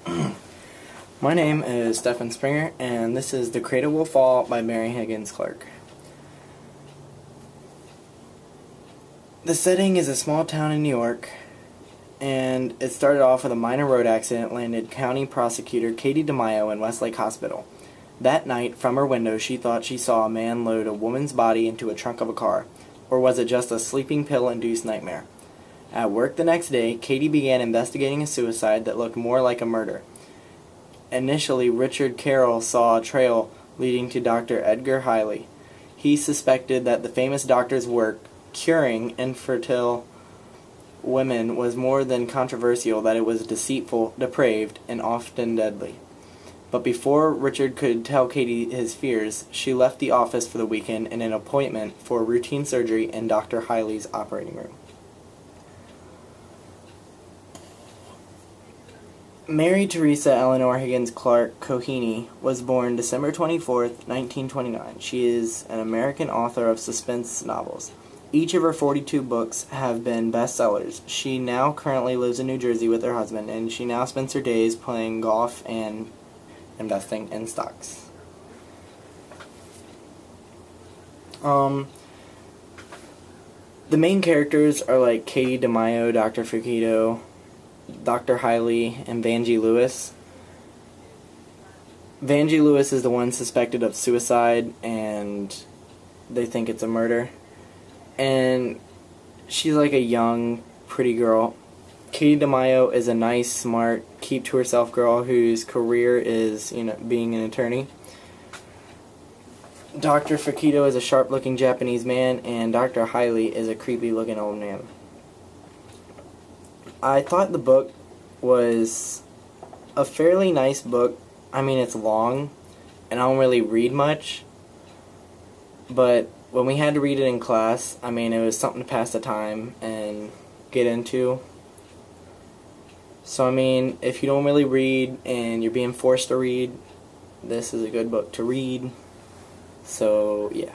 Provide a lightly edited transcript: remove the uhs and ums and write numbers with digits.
My name is Stephan Springer, and this is The Cradle Will Fall by Mary Higgins Clark. The setting is a small town in New York, and it started off with a minor road accident landed County Prosecutor Katie DeMaio in Westlake Hospital. That night, from her window, she thought she saw a man load a woman's body into a trunk of a car. Or was it just a sleeping pill-induced nightmare? At work the next day, Katie began investigating a suicide that looked more like a murder. Initially, Richard Carroll saw a trail leading to Dr. Edgar Hiley. He suspected that the famous doctor's work curing infertile women was more than controversial, that it was deceitful, depraved, and often deadly. But before Richard could tell Katie his fears, she left the office for the weekend in an appointment for routine surgery in Dr. Hiley's operating room. Mary Teresa Eleanor Higgins Clark Coheney was born December 24th, 1929. She is an American author of suspense novels. Each of her 42 books have been bestsellers. She now currently lives in New Jersey with her husband, and she now spends her days playing golf and investing in stocks. The main characters are like Katie DeMaio, Dr. Fakito, Dr. Hiley, and Vangie Lewis. Vangie Lewis is the one suspected of suicide, and they think it's a murder. And she's like a young, pretty girl. Katie DeMaio is a nice, smart, keep-to-herself girl whose career is, being an attorney. Dr. Fakito is a sharp-looking Japanese man, and Dr. Hiley is a creepy-looking old man. I thought the book was a fairly nice book. I mean, it's long, and I don't really read much, but when we had to read it in class, I mean, it was something to pass the time and get into. So, I mean, if you don't really read and you're being forced to read, this is a good book to read. So, yeah.